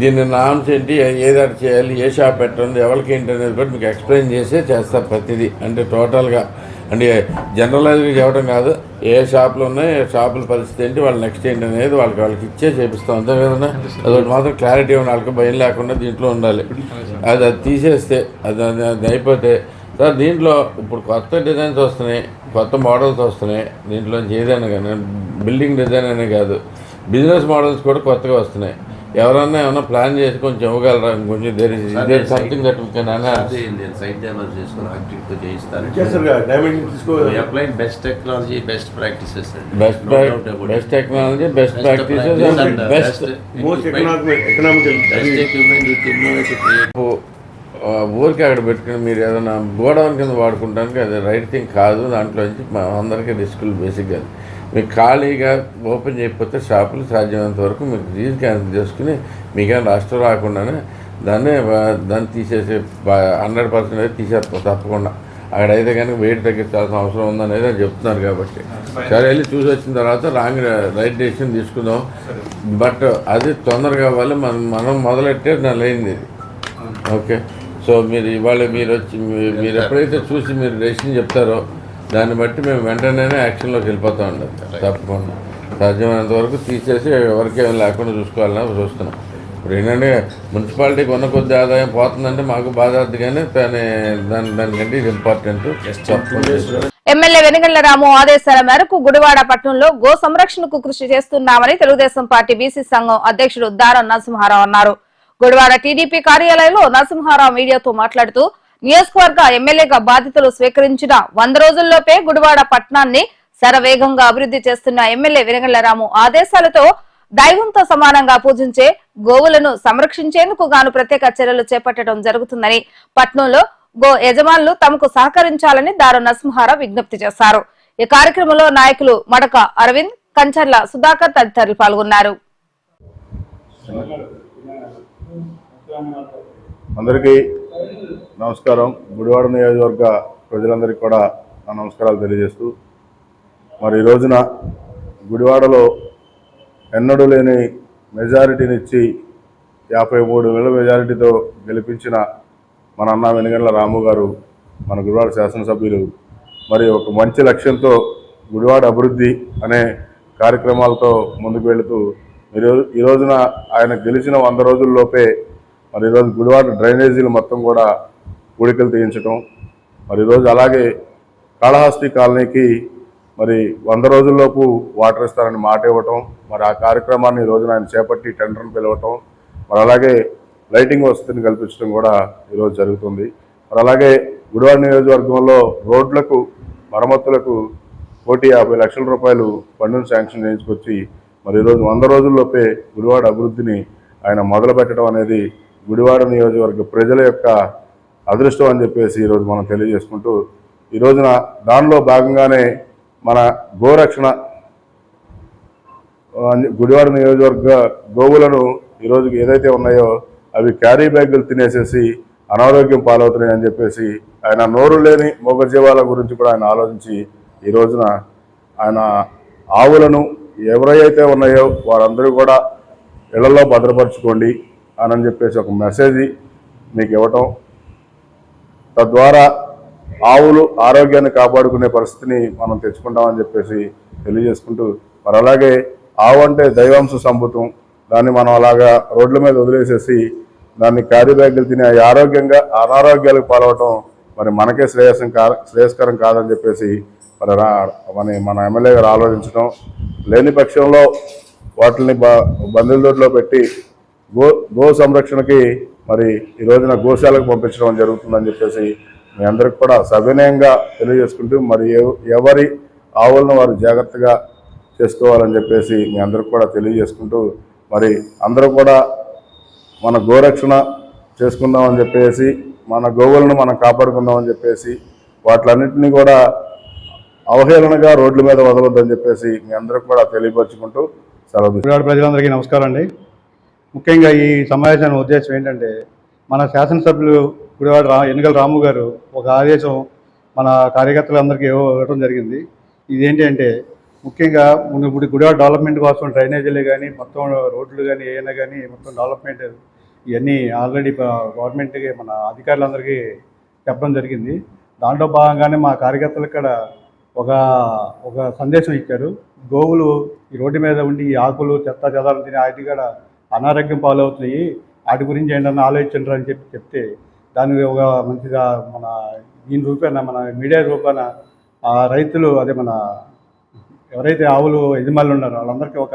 దీన్ని నామ్స్ ఏంటి, ఏది అటు చేయాలి, ఏ షాప్ పెట్టండి, ఎవరికి ఏంటి అనేది కూడా మీకు ఎక్స్ప్లెయిన్ చేసే చేస్తారు ప్రతిదీ. అంటే టోటల్గా అంటే జనరలైజ్గా చెప్పడం కాదు. ఏ షాపులు ఉన్నాయి, ఏ షాపుల పరిస్థితి ఏంటి, వాళ్ళ నెక్స్ట్ ఏంటి అనేది వాళ్ళకి ఇచ్చే చేపిస్తాం. అంతే కదన్నా? అదొకటి మాత్రం క్లారిటీ ఉంది. వాళ్ళకి భయం లేకుండా దీంట్లో ఉండాలి. అది తీసేస్తే అది అయిపోతే సార్ దీంట్లో ఇప్పుడు కొత్త డిజైన్స్ వస్తున్నాయి, కొత్త మోడల్స్ వస్తున్నాయి. దీంట్లోంచి ఏదైనా కానీ బిల్డింగ్ డిజైన్ అనే కాదు, బిజినెస్ మోడల్స్ కూడా కొత్తగా వస్తున్నాయి. ఎవరన్నా ఏమన్నా ప్లాన్ చేసి కొంచెం ఇవ్వగలరా? కొంచెం సంథింగ్ దట్ నేను సైట్ డెవలప్ చేసుకుని ఆర్కిటెక్ట్తో చేయిస్తాను. Applied best technology, best practices, best technology, best practices, best equipment with innovative creative. ఊరికి అక్కడ పెట్టుకుని మీరు ఏదైనా గోడౌన్ కింద వాడుకుంటానికి అది రైట్ థింగ్ కాదు. దాంట్లో నుంచి అందరికీ రిస్కులు బేసిక్గా. మీకు ఖాళీగా ఓపెన్ చేయకపోతే షాపులు సాధ్యమైనంత వరకు మీకు లీజ్ క్యాన్సిల్ చేసుకుని మీకేం రాష్ట్రం రాకుండానే దాన్ని తీసేసి 100% అయితే తీసేస్తాం తప్పకుండా. అక్కడైతే కనుక వెయిట్ తగ్గించాల్సిన అవసరం ఉందనేది చెప్తున్నారు. కాబట్టి సరే వెళ్ళి చూసి వచ్చిన తర్వాత రైట్ డెసిషన్ తీసుకుందాం. బట్ అది తొందరగా అవ్వాలి. మనం మొదలెట్టే నెలైంది ఇది. ఓకే, సో మీరు ఇవాళ మీరు వచ్చి మీరు ఎప్పుడైతే చూసి మీరు డెసిషన్ చెప్తారో దాన్ని బట్టి మేము వెంటనే యాక్షన్లోకి వెళ్ళిపోతూ ఉండాలి. తప్పకుండా సాధ్యమైనంత వరకు తీసేసి ఎవరికేం లేకుండా చూసుకోవాలని చూస్తున్నాం. ఇప్పుడు ఏంటంటే మున్సిపాలిటీకి ఉన్న కొద్ది ఆదాయం పోతుందంటే మాకు బాధ అవుతుంది, కానీ దానికంటే ఇది ఇంపార్టెంట్. ఎమ్మెల్యే వెనుగండ్ల రాము ఆదేశాల మేరకు గుడివాడ పట్టణంలో గో సంరక్షణకు కృషి చేస్తున్నామని తెలుగుదేశం పార్టీ బీసీ సంఘం అధ్యక్షుడు దారం నరసింహారావు అన్నారు. గుడివాడ టీడీపీ కార్యాలయంలో నరసింహారావు మీడియాతో మాట్లాడుతూ నియోజకవర్గ ఎమ్మెల్యేగా బాధ్యతలు స్వీకరించిన 100 రోజుల్లోపే గుడివాడ పట్టణాన్ని శరవేగంగా అభివృద్ధి చేస్తున్న ఎమ్మెల్యే వెనుగండ్ల రాము ఆదేశాలతో దైవంతో సమానంగా పూజించే గోవులను సంరక్షించేందుకు గాను ప్రత్యేక చర్యలు చేపట్టడం జరుగుతుందని, పట్నంలో గో యజమానులు తమకు సహకరించాలని దారు నరసింహారావు విజ్ఞప్తి చేశారు. ఈ కార్యక్రమంలో నాయకులు మడక అరవింద్, కంచర్ల సుధాకర్ తదితరులు పాల్గొన్నారు. అందరికీ నమస్కారం. గుడివాడ నియోజకవర్గ ప్రజలందరికీ కూడా నా నమస్కారాలు తెలియజేస్తూ, మరి ఈ రోజున గుడివాడలో ఎన్నడూ లేని మెజారిటీనిచ్చి 53,000 మెజారిటీతో గెలిపించిన మన అన్న వెనుగండ్ల రాము గారు, మన గుడివాడ శాసనసభ్యులు, మరి ఒక మంచి లక్ష్యంతో గుడివాడ అభివృద్ధి అనే కార్యక్రమాలతో ముందుకు వెళుతూ ఈ రోజున ఆయన గెలిచిన 100 రోజుల్లోపే మరి ఈరోజు గుడివాడ డ్రైనేజీలు మొత్తం కూడా పూడికలు తీయించడం, మరి ఈరోజు అలాగే కాళహస్తి కాలనీకి మరి 100 రోజుల్లోపు వాటర్ ఇస్తారని మాట ఇవ్వటం, మరి ఆ కార్యక్రమాన్ని ఈ రోజున ఆయన చేపట్టి టెండర్ను పిలవటం, మరి అలాగే లైటింగ్ వసతిని కల్పించడం కూడా ఈరోజు జరుగుతుంది. మరి అలాగే గుడివాడ నియోజకవర్గంలో రోడ్లకు మరమ్మతులకు 1,50 లక్షల రూపాయలు ఫండును శాంక్షన్ చేయించుకొచ్చి మరి ఈరోజు 100 రోజుల్లోపే గుడివాడ అభివృద్ధిని ఆయన మొదలు పెట్టడం అనేది గుడివాడ నియోజకవర్గ ప్రజల యొక్క అదృష్టం అని చెప్పేసి ఈరోజు మనం తెలియజేసుకుంటూ, ఈ రోజున దానిలో భాగంగానే మన గోరక్షణ గుడివాడ నియోజకవర్గ గోవులను ఈరోజు ఏదైతే ఉన్నాయో అవి క్యారీ బ్యాగులు తినేసేసి అనారోగ్యం పాలవుతున్నాయి అని చెప్పేసి ఆయన నోరు లేని మూగజీవాల గురించి కూడా ఆయన ఆలోచించి ఈ రోజున ఆయన ఆవులను ఎవరైతే ఉన్నాయో వారందరూ కూడా ఇళ్లలో భద్రపరచుకోండి అని చెప్పేసి ఒక మెసేజ్ మీకు ఇవ్వటం, తద్వారా ఆవులు ఆరోగ్యాన్ని కాపాడుకునే పరిస్థితిని మనం తెచ్చుకుంటామని చెప్పేసి తెలియజేసుకుంటూ, మరి అలాగే ఆవు అంటే దైవాంశ సంభూతం, దాన్ని మనం అలాగా రోడ్ల మీద వదిలేసేసి దాన్ని క్యారీ బ్యాగులు తిని అనారోగ్యాలకు పాలవటం మరి మనకే శ్రేయస్కరం కాదని చెప్పేసి మరి మన ఎమ్మెల్యే గారు ఆలోచించడం, లేని పక్షంలో వాటిని బంధువుల పెట్టి గో సంరక్షణకి మరి ఈ రోజున గోశాలకు పంపించడం జరుగుతుందని చెప్పేసి మీ అందరికి కూడా సవినయంగా తెలియజేసుకుంటూ, మరి ఎవరి ఆవులను వారు జాగ్రత్తగా చేసుకోవాలని చెప్పేసి మీ అందరికి కూడా తెలియజేసుకుంటూ, మరి అందరూ కూడా మన గోరక్షణ చేసుకుందామని చెప్పేసి, మన గోవులను మనం కాపాడుకుందామని చెప్పేసి, వాటిలన్నింటినీ కూడా అవహేళనగా రోడ్ల మీద వదలొద్దని చెప్పేసి మీ అందరికి కూడా తెలియపరుచుకుంటూ సెలవు. గుడివాడ ప్రజలందరికీ నమస్కారం అండి. ముఖ్యంగా ఈ సమావేశానికి ఉద్దేశం ఏంటంటే, మన శాసనసభ్యులు గుడివాడ వెనుగండ్ల రాము గారు ఒక ఆదేశం మన కార్యకర్తలందరికీ ఇవ్వడం జరిగింది. ఇదేంటి అంటే, ముఖ్యంగా ఇప్పుడు గుడివాడ డెవలప్మెంట్ కోసం డ్రైనేజీలు కానీ మొత్తం రోడ్లు కానీ ఏమైనా కానీ మొత్తం డెవలప్మెంట్ ఇవన్నీ ఆల్రెడీ గవర్నమెంట్కి మన అధికారులందరికీ చెప్పడం జరిగింది. దాంట్లో భాగంగానే మా కార్యకర్తలకు కూడా ఒక సందేశం ఇచ్చారు. గోవులు ఈ రోడ్డు మీద ఉండి ఈ ఆకులు చెత్త చెదాలను తిని వాటి కూడా అనారోగ్యం పాలవుతున్నాయి, వాటి గురించి ఏంటన్నా ఆలోచించరు అని చెప్తే దానికి ఒక మంచిగా మన దీని రూపాన మన మీడియా రూపాన రైతులు అదే మన ఎవరైతే ఆవులు యజమానులు ఉన్నారో వాళ్ళందరికీ ఒక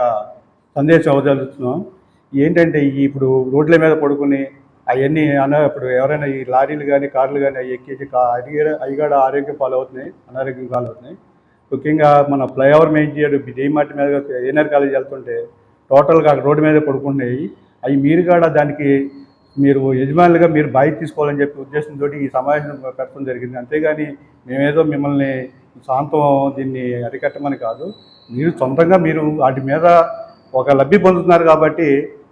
సందేశం అవదలుస్తున్నాం. ఏంటంటే ఇప్పుడు రోడ్ల మీద పడుకుని అవన్నీ ఇప్పుడు ఎవరైనా ఈ లారీలు కానీ కార్లు కానీ అవి ఎక్కేసి అవి కూడా ఆరోగ్యం పాలవుతున్నాయి, అనారోగ్యం పాలవుతున్నాయి. ముఖ్యంగా మన ఫ్లైఓవర్ మెయింటైన్ జేమార్ట్ మీద ఏఎన్ఆర్ కాలేజ్ వెళ్తుంటే టోటల్గా రోడ్డు మీద పడుకుంటున్నాయి. అవి మీరు కూడా దానికి మీరు యజమానులుగా మీరు బాధ్యత తీసుకోవాలని చెప్పి ఉద్దేశంతో ఈ సమావేశం పెట్టడం జరిగింది. అంతేగాని మేమేదో మిమ్మల్ని శాంతం దీన్ని అరికట్టమని కాదు. మీరు సొంతంగా మీరు వాటి మీద ఒక లబ్ధి పొందుతున్నారు కాబట్టి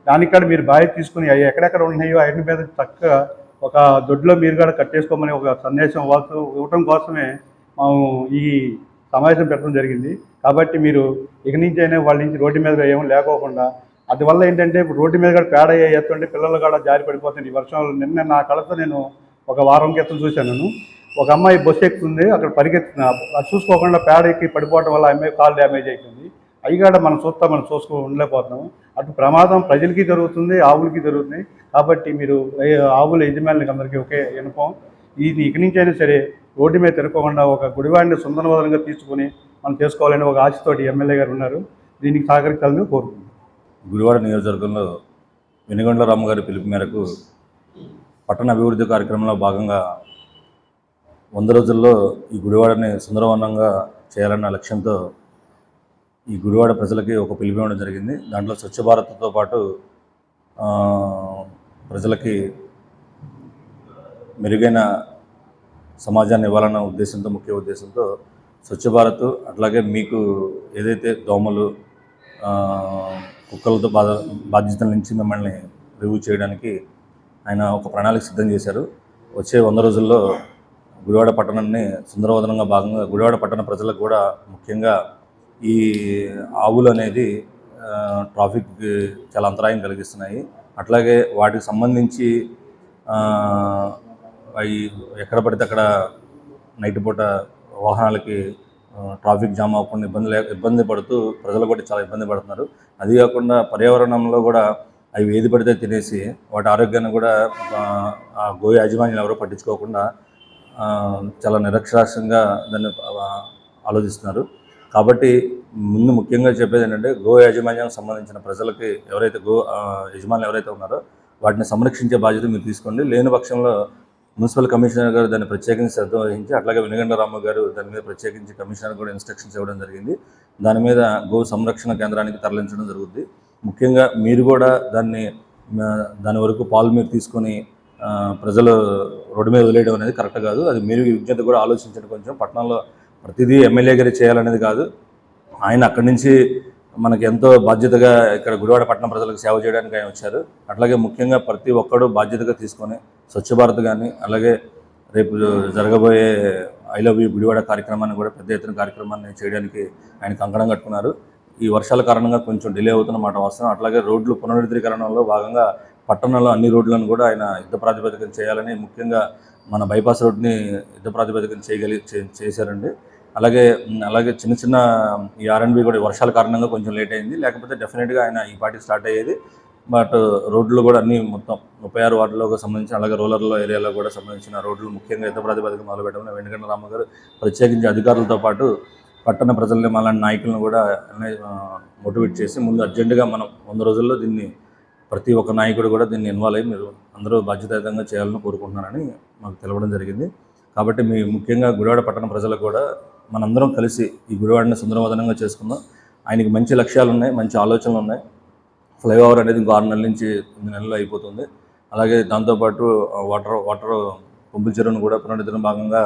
దానికాడ మీరు బాధ్యత తీసుకుని అవి ఎక్కడెక్కడ ఉన్నాయో వాటి మీద చక్కగా ఒక దొడ్లో మీరు కూడా కట్టేసుకోమని ఒక సందేశం ఇవ్వటం కోసమే మేము ఈ సమావేశం పెట్టడం జరిగింది. కాబట్టి మీరు ఇక నుంచి అయినా వాళ్ళ నుంచి రోడ్డు మీద ఏమీ లేకోకుండా అందువల్ల ఏంటంటే ఇప్పుడు రోడ్డు మీద కూడా పేడ ఎత్తుంటే పిల్లలు కూడా జారి పడిపోతుంది ఈ వర్షంలో. నిన్న నా కళతో నేను ఒక వారం క్రితం చూశాను. ఒక అమ్మాయి బస్సు ఎక్కుతుంది, అక్కడ పరిగెత్తున అది చూసుకోకుండా పేడ ఎక్కి పడిపోవడం వల్ల అమ్మాయి కాలు డ్యామేజ్ అయిపోయింది. అవి కూడా మనం ఉండలేకపోతున్నాము. అటు ప్రమాదం ప్రజలకి జరుగుతుంది, ఆవులకి జరుగుతుంది. కాబట్టి మీరు ఆవుల యజమానులకి అందరికీ ఒకే వినపం, ఇది ఇక నుంచి అయినా సరే రోడ్డు మీద తిరగకుండా ఒక గుడివాడిని సుందరవదనంగా తీసుకుని మనం చేసుకోవాలని ఒక ఆశతోటి ఎమ్మెల్యే గారు ఉన్నారు. దీనికి సహకరించాలని కోరుకుంటున్నాం. గుడివాడ నియోజకవర్గంలో వెనుగండ్ల రాము గారి పిలుపు మేరకు పట్టణ అభివృద్ధి కార్యక్రమంలో భాగంగా 100 రోజుల్లో ఈ గుడివాడని సుందరవనంగా చేయాలన్న లక్ష్యంతో ఈ గుడివాడ ప్రజలకి ఒక పిలుపు ఇవ్వడం జరిగింది. దాంట్లో స్వచ్ఛ భారత్తో పాటు ప్రజలకి మెరుగైన సమాజాన్ని ఇవ్వాలన్న ఉద్దేశంతో, ముఖ్య ఉద్దేశంతో స్వచ్ఛ భారత్, అట్లాగే మీకు ఏదైతే దోమలు కుక్కలతో బాధ్యతల నుంచి మిమ్మల్ని రివ్యూ చేయడానికి ఆయన ఒక ప్రణాళిక సిద్ధం చేశారు. వచ్చే 100 రోజుల్లో గుడివాడ పట్టణాన్ని సుందరవదనంగా భాగంగా గుడివాడ పట్టణ ప్రజలకు కూడా ముఖ్యంగా ఈ ఆవులు అనేది ట్రాఫిక్ చాలా అంతరాయం కలిగిస్తున్నాయి. అట్లాగే వాటికి సంబంధించి అవి ఎక్కడ పడితే అక్కడ నైట్ పూట వాహనాలకి ట్రాఫిక్ జామ్ అవ్వకుండా ఇబ్బంది పడుతూ ప్రజలు కూడా చాలా ఇబ్బంది పడుతున్నారు. అది కాకుండా పర్యావరణంలో కూడా అవి ఏది పడితే తినేసి వాటి ఆరోగ్యాన్ని కూడా గో యాజమాన్యాలు ఎవరో పట్టించుకోకుండా చాలా నిరక్షరాస్యంగా దాన్ని ఆలోచిస్తున్నారు. కాబట్టి ముందు ముఖ్యంగా చెప్పేది ఏంటంటే గో యాజమాన్యానికి సంబంధించిన ప్రజలకి ఎవరైతే యజమానులు ఎవరైతే ఉన్నారో వాటిని సంరక్షించే బాధ్యత మీరు తీసుకోండి. లేని పక్షంలో మున్సిపల్ కమిషనర్ గారు దాన్ని ప్రత్యేకించి శ్రద్ధ వహించి, అట్లాగే వెనుగండ్ల రాము గారు దాని మీద ప్రత్యేకించి కమిషనర్ కూడా ఇన్స్ట్రక్షన్స్ ఇవ్వడం జరిగింది. దాని మీద గో సంరక్షణ కేంద్రానికి తరలించడం జరుగుతుంది. ముఖ్యంగా మీరు కూడా దాని వరకు పాలు మీరు తీసుకొని ప్రజలు రోడ్డు మీద వదిలేయడం అనేది కరెక్ట్ కాదు. అది మీరు విజ్ఞత కూడా ఆలోచించండి. కొంచెం పట్టణంలో ప్రతిదీ ఎమ్మెల్యే గారు చేయాలనేది కాదు. ఆయన అక్కడి నుంచి మనకి ఎంతో బాధ్యతగా ఇక్కడ గుడివాడ పట్టణ ప్రజలకు సేవ చేయడానికి ఆయన వచ్చారు. అట్లాగే ముఖ్యంగా ప్రతి ఒక్కరూ బాధ్యతగా తీసుకొని స్వచ్ఛ భారత్ కానీ, అలాగే రేపు జరగబోయే ఐ లవ్ యూ గుడివాడ కార్యక్రమాన్ని కూడా పెద్ద ఎత్తున కార్యక్రమాన్ని చేయడానికి ఆయన కంకణం కట్టుకున్నారు. ఈ వర్షాల కారణంగా కొంచెం డిలే అవుతున్నమాట వాస్తవం. అట్లాగే రోడ్లు పునరుద్ధరీకరణలో భాగంగా పట్టణంలో అన్ని రోడ్లను కూడా ఆయన యుద్ధ ప్రాతిపదికన చేయాలని, ముఖ్యంగా మన బైపాస్ రోడ్ని యుద్ధ ప్రాతిపదికన చేశారండి. అలాగే చిన్న చిన్న ఈ R&B కూడా వర్షాల కారణంగా కొంచెం లేట్ అయింది. లేకపోతే డెఫినెట్గా ఆయన ఈ పార్టీ స్టార్ట్ అయ్యేది. బట్ రోడ్లు కూడా అన్నీ మొత్తం 36 వార్డులకు సంబంధించిన, అలాగే రూరల్ ఏరియాలో కూడా సంబంధించిన రోడ్లు ముఖ్యంగా యుద్ధ ప్రాతిపదికన మొదలుపెట్టడం వెనుగండ్ల రాము గారు ప్రత్యేకించి అధికారులతో పాటు పట్టణ ప్రజల్ని అలాంటి నాయకులను కూడా మోటివేట్ చేసి ముందు అర్జెంటుగా మనం 100 రోజుల్లో దీన్ని ప్రతి ఒక్క నాయకుడు కూడా దీన్ని ఇన్వాల్వ్ అయ్యి మీరు అందరూ బాధ్యతాయుతంగా చేయాలని కోరుకుంటున్నారని మాకు తెలవడం జరిగింది. కాబట్టి మీ ముఖ్యంగా గుడివాడ పట్టణ ప్రజలకు కూడా మనందరం కలిసి ఈ గుడివాడని సుందరవదనంగా చేసుకుందాం. ఆయనకి మంచి లక్ష్యాలు ఉన్నాయి, మంచి ఆలోచనలు ఉన్నాయి. ఫ్లైఓవర్ అనేది ఇంకో 6 నెలల నుంచి 8 నెలలు అయిపోతుంది. అలాగే దాంతోపాటు వాటర్ పంపుల చెరువును కూడా పునరుద్ధరణ భాగంగా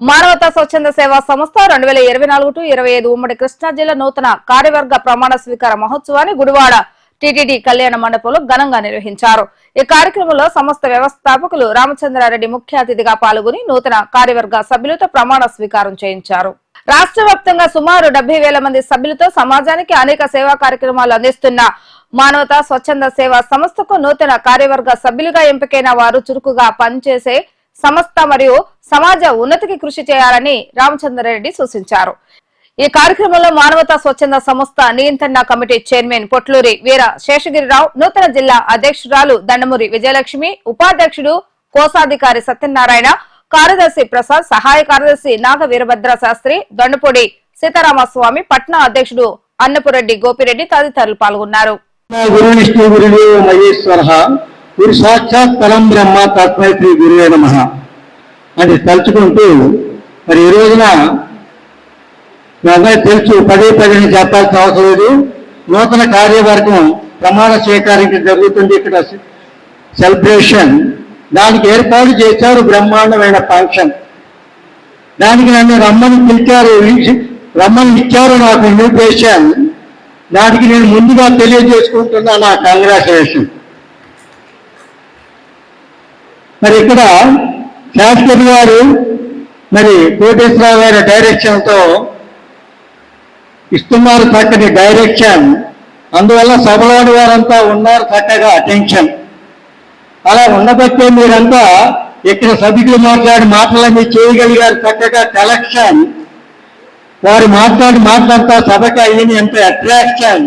మానవతా స్వచ్ఛంద సేవా సంస్థ 2024-25 ఉమ్మడి కృష్ణా జిల్లా నూతన కార్యవర్గ ప్రమాణ స్వీకార మహోత్సవాన్ని గుడివాడ టీటీడీ కళ్యాణ మండపంలో ఘనంగా నిర్వహించారు. ఈ కార్యక్రమంలో సంస్థ వ్యవస్థాపకులు రామచంద్రారెడ్డి ముఖ్య అతిథిగా పాల్గొని నూతన కార్యవర్గ సభ్యులతో ప్రమాణ స్వీకారం చేయించారు. రాష్ట్ర వ్యాప్తంగా సుమారు 70,000 మంది సభ్యులతో సమాజానికి అనేక సేవా కార్యక్రమాలు అందిస్తున్న మానవతా స్వచ్ఛంద సేవా సంస్థకు నూతన కార్యవర్గ సభ్యులుగా ఎంపికైన వారు చురుకుగా పనిచేసే సంస్థ మరియు సమాజ ఉన్నతికి కృషి చేయాలని రామచంద్రారెడ్డి సూచించారు. ఈ కార్యక్రమంలో మానవతా స్వచ్ఛంద సంస్థ నియంత్రణ కమిటీ చైర్మన్ పొట్లూరి వీర శేషగిరిరావు, నూతన జిల్లా అధ్యక్షురాలు దండమూరి విజయలక్ష్మి, ఉపాధ్యక్షుడు కోశాధికారి సత్యనారాయణ, కార్యదర్శి ప్రసాద్, సహాయ కార్యదర్శి నాగ వీరభద్ర శాస్త్రి, దొండపూడి సీతారామస్వామి, పట్నా అధ్యక్షుడు అన్నపురెడ్డి గోపిరెడ్డి తదితరులు పాల్గొన్నారు. గురు విష్ణు గురువు మహేశ్వర గురు సాక్షాత్ పరం బ్రహ్మ తస్మై శ్రీ గురువే నమః అని తలుచుకుంటూ మరి ఈ రోజున తెలుసు పదే చెప్పాల్సిన అవసరం లేదు. నూతన కార్యవర్గం ప్రమాణ స్వీకారానికి జరుగుతుంది ఇక్కడ సెలబ్రేషన్. దానికి ఏర్పాటు చేశారు బ్రహ్మాండమైన ఫంక్షన్. దానికి నన్ను రమ్మని ఇచ్చారు నాకు ఇన్విటేషన్. దానికి నేను ముందుగా తెలియజేసుకుంటున్నా నా కంగ్రాచులేషన్. మరి ఇక్కడ శాస్త్రి గారు మరి కోటేశ్వరరావు గారి డైరెక్షన్తో ఇస్తున్నారు చక్కని డైరెక్షన్. అందువల్ల సభలోని వారంతా ఉన్నారు చక్కగా అటెన్షన్. అలా ఉండబట్టే మీరంతా ఇక్కడ సభ్యులు మాట్లాడి మాటలన్నీ చేయగలిగారు చక్కగా కలెక్షన్. వారు మాట్లాడంతా సభకి అయ్యింది ఎంత అట్రాక్షన్.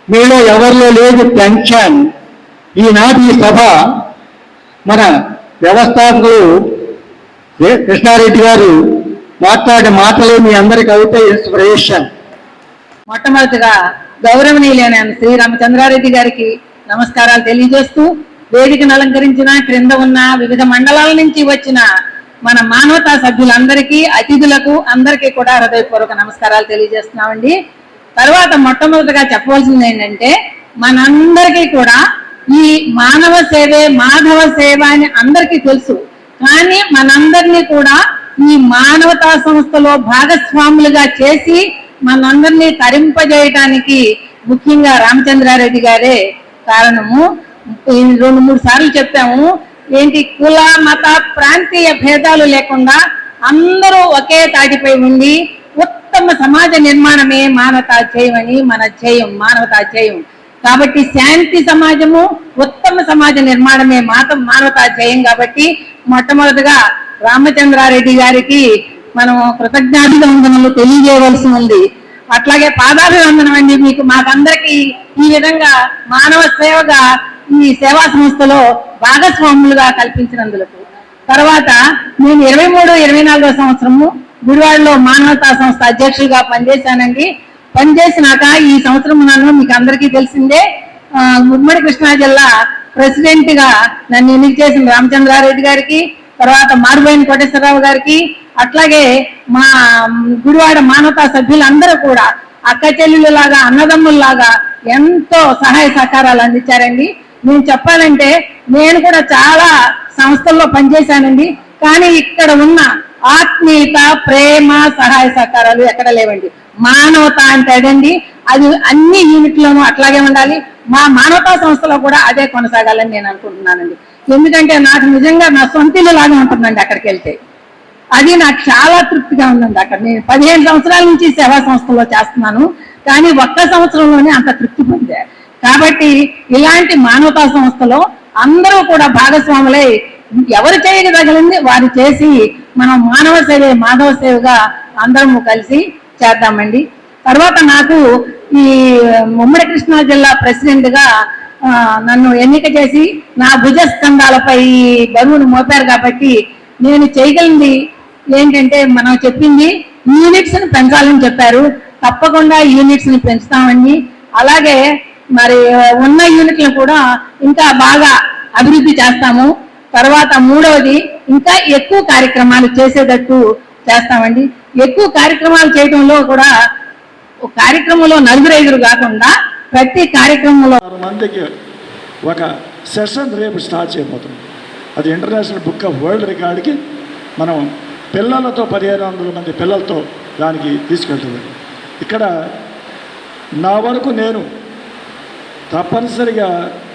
మీలో ఎవరిలో లేదు టెన్షన్. ఈనాటి ఈ సభ మన వ్యవస్థాపకులు కృష్ణారెడ్డి గారు మాట్లాడే మాటలు మీ అందరికి అవుతాయి ఇన్స్పిరేషన్. మొట్టమొదటిగా గౌరవనీయులైన శ్రీ రామచంద్రారెడ్డి గారికి నమస్కారాలు తెలియజేస్తూ, వేదికను అలంకరించిన క్రింద ఉన్న వివిధ మండలాల నుంచి వచ్చిన మన మానవతా సభ్యులందరికీ, అతిథులకు అందరికీ కూడా హృదయపూర్వక నమస్కారాలు తెలియజేస్తున్నామండి. తర్వాత మొట్టమొదటిగా చెప్పవలసింది ఏంటంటే, మనందరికీ కూడా ఈ మానవ సేవే మాధవ సేవ అని అందరికీ తెలుసు. కానీ మనందరినీ కూడా ఈ మానవతా సంస్థలో భాగస్వాములుగా చేసి మనందరినీ తరింపజేయడానికి ముఖ్యంగా రామచంద్రారెడ్డి గారే కారణము. 2-3 సార్లు చెప్పాము, ఏంటి కుల మత ప్రాంతీయ భేదాలు లేకుండా అందరూ ఒకే తాటిపై ఉండి ఉత్తమ సమాజ నిర్మాణమే మానవతా చేయమని మన చేయం, మానవతా చేయం. కాబట్టి శాంతి సమాజము, ఉత్తమ సమాజ నిర్మాణమే మానవతా చేయం. కాబట్టి మొట్టమొదటిగా రామచంద్రారెడ్డి గారికి మనం కృతజ్ఞతాభివందనలు తెలియజేయవలసి ఉంది. అట్లాగే పాదాభివందనం అండి మీకు, మాకందరికి ఈ విధంగా మానవ సేవగా ఈ సేవా సంస్థలో భాగస్వాములుగా కల్పించినందుకు. తర్వాత నేను 23-24 సంవత్సరము గుడివాడలో మానవతా సంస్థ అధ్యక్షులుగా పనిచేశానండి. పనిచేసినాక ఈ సంవత్సరం నన్ను మీకు అందరికీ తెలిసిందే ఉమ్మడి కృష్ణా జిల్లా ప్రెసిడెంట్ గా నన్ను ఎన్నిక చేసిన రామచంద్రారెడ్డి గారికి, తర్వాత మారుబోయిన కోటేశ్వరరావు గారికి, అట్లాగే మా గుడివాడ మానవతా సభ్యులందరూ కూడా అక్క చెల్లెళ్ళలాగా అన్నదమ్ముల్లాగా ఎంతో సహాయ సహకారాలు అందించారండి. నేను చెప్పాలంటే నేను కూడా చాలా సంస్థల్లో పనిచేశానండి. కానీ ఇక్కడ ఉన్న ఆత్మీయత, ప్రేమ, సహాయ సహకారాలు ఎక్కడ లేవండి. మానవత అంటేదండి అది అన్ని యూనిట్లోనూ అట్లాగే ఉండాలి. మా మానవతా సంస్థలో కూడా అదే కొనసాగాలని నేను అనుకుంటున్నానండి. ఎందుకంటే నాకు నిజంగా నా సొంత ఇల్లులాగా ఉంటుందండి అక్కడికి వెళ్తే. అది నాకు చాలా తృప్తిగా ఉందండి. అక్కడ నేను 15 సంవత్సరాల నుంచి సేవా సంస్థలో చేస్తున్నాను, కానీ ఒక్క సంవత్సరంలోనే అంత తృప్తి పొందా. కాబట్టి ఇలాంటి మానవతా సంస్థలో అందరూ కూడా భాగస్వాములై ఎవరు చేయగలిగింది వారు చేసి మనం మానవ సేవ మాధవ సేవగా అందరము కలిసి చేద్దామండి. తర్వాత నాకు ఈ ఉమ్మడి కృష్ణా జిల్లా ప్రెసిడెంట్ గా నన్ను ఎన్నిక చేసి నా భుజస్కంధాలపై బరువును మోపారు. కాబట్టి నేను చేయగలిగింది ఏంటంటే, మనం చెప్పింది యూనిట్స్ ని పెంచాలని చెప్పారు. తప్పకుండా యూనిట్స్ ని పెంచుతామండి. అలాగే మరి ఉన్న యూనిట్లను కూడా ఇంకా బాగా అభివృద్ధి చేస్తాము. తర్వాత మూడవది ఇంకా ఎక్కువ కార్యక్రమాలు చేసేటట్టు చేస్తామండి. ఎక్కువ కార్యక్రమాలు చేయడంలో కూడా కార్యక్రమంలో 4-5 కాకుండా ప్రతి కార్యక్రమంలో 6 మందికి ఒక సెషన్ రేపు స్టార్ట్ చేయబోతున్నాం. అది ఇంటర్నేషనల్ బుక్ ఆఫ్ వరల్డ్ రికార్డుకి మనం పిల్లలతో 1500 మంది పిల్లలతో దానికి తీసుకెళ్తుంది. ఇక్కడ నా వరకు నేను తప్పనిసరిగా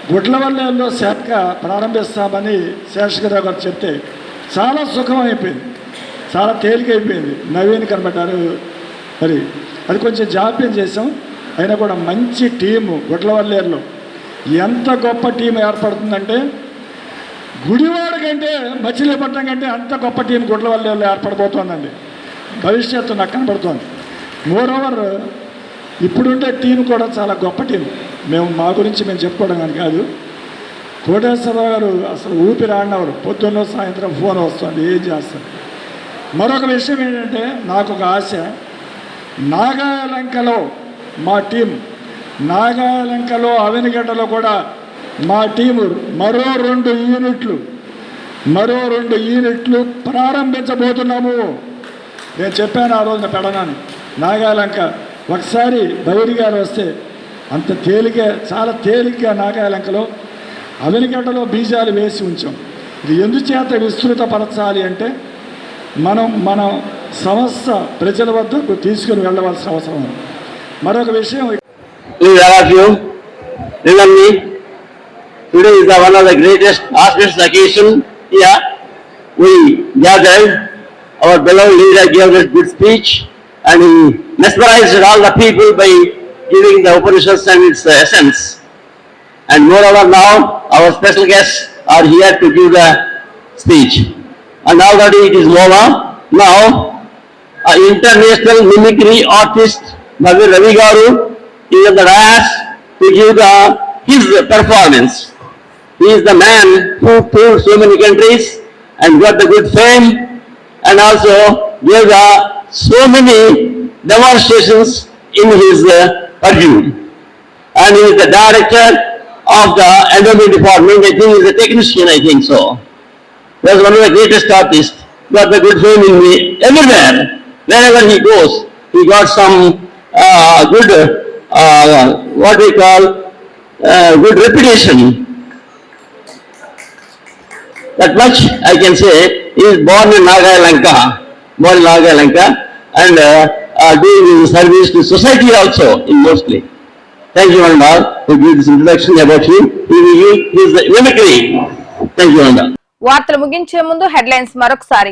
గుడ్లవల్లేలో శాఖ ప్రారంభిస్తామని శేషగిరి గారు చెప్తే చాలా సుఖం అయిపోయింది, చాలా తేలికైపోయింది. నవీన్ కనబడ్డారు. మరి అది కొంచెం జాప్యం చేసాం. అయినా కూడా మంచి టీము గుడ్లవల్లేరులో ఎంత గొప్ప టీం ఏర్పడుతుందంటే, గుడివాడ కంటే మచిలీపట్నం కంటే అంత గొప్ప టీం గుడ్లవల్లేరులో ఏర్పడబోతోందండి. భవిష్యత్తు నాకు కనబడుతోంది. మోరోవర్ ఇప్పుడుండే టీం కూడా చాలా గొప్ప టీం. మేము మా గురించి మేము చెప్పుకోవడం కానీ కాదు. కోటేశ్వరరావు గారు అసలు ఊపిరి ఆడినవారు. పొద్దున్న సాయంత్రం ఫోన్ వస్తుంది, ఏం చేస్తారు. మరొక విషయం ఏంటంటే, నాకు ఒక ఆశ, నాగాలంకలో మా టీం, నాగాలంకలో అవినిగడ్డలో కూడా మా టీము మరో 2 యూనిట్లు ప్రారంభించబోతున్నాము. నేను చెప్పాను ఆ రోజున పెడనాను నాగాలంక ఒకసారి బైరి గారు వస్తే అంత తేలిగ్గా, చాలా తేలిగ్గా నాగాలంకలో అవినిగడ్డలో బీజాలు వేసి ఉంచాం. ఇది ఎందుచేత విస్తృతపరచాలి అంటే మన సమస్య ప్రజల వద్దకు తీసుకుని వెళ్ళవలసిన అవసరం. మరొక విషయం, today is one of the greatest auspicious occasion here. We gathered, our beloved leader gave us good speech and he mesmerized all the people by giving the Upanishads and its essence. And moreover now, our special guests are here to give the speech. And already it is over. Now, an international mimicry artist, Bhavi Ravi Garu, is on the dais to give his performance. He is the man who toured so many countries and got the good fame and also gave so many demonstrations in his purview. And he is the director of the endowment department. I think he is a technician, I think so. He was one of the greatest artists. Got the good fame in everywhere. Wherever he goes, he got some good, what we call, good reputation. That much I can say. He is born in Nagalanka, and doing his service to society also, in mostly. Thank you, Ananda, to give this introduction about him. He will use his mimicry. Thank you, Ananda. వార్తలు ముగించే ముందు headlines మరొకసారి.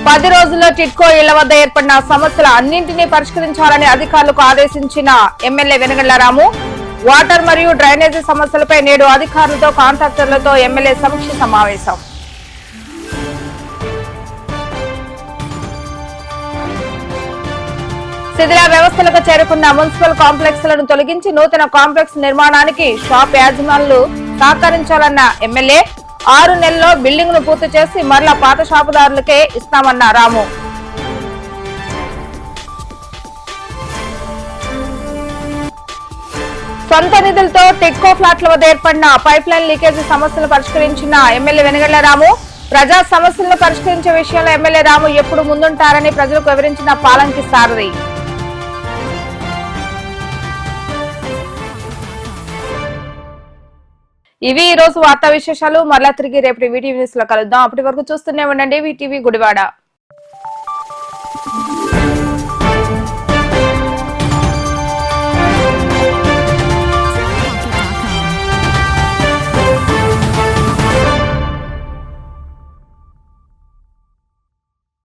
10 రోజుల్లో టిడ్కో ఇళ్ల వద్ద ఏర్పడిన సమస్యల అన్నింటినీ పరిష్కరించాలని అధికారులకు ఆదేశించిన ఎమ్మెల్యే వెనుగళ్ల రాము. వాటర్ మరియు డ్రైనేజీ సమస్యలపై నేడు అధికారులతో కాంట్రాక్టర్లతో ఎమ్మెల్యే సమీక్ష సమావేశం. శిథిల వ్యవస్థలకు చేరుకున్న మున్సిపల్ కాంప్లెక్స్ లను తొలగించి నూతన కాంప్లెక్స్ నిర్మాణానికి షాప్ యాజమానులు సహకరించాలన్న ఎమ్మెల్యే. 6 నెలల్లో బిల్డింగ్ ను పూర్తి చేసి మరలా పాత షాపుదారులకే ఇస్తామన్న రాము. సొంత నిధులతో టిడ్కో ఫ్లాట్ల వద్ద ఏర్పడిన పైప్ లైన్ లీకేజీ సమస్యలు పరిష్కరించిన ఎమ్మెల్యే వెనుగళ్ల రాము. ప్రజా సమస్యలను పరిష్కరించే విషయంలో ఎమ్మెల్యే రాము ఎప్పుడు ముందుంటారని ప్రజలకు వివరించిన పాలంకి సారథి. ఇవి ఈ రోజు వార్తా విశేషాలు. మరలా తిరిగి రేపటి వీడియో న్యూస్ లో కలుద్దాం. అప్పటి వరకు చూస్తూనే ఉండండి వీటీవీ గుడివాడ.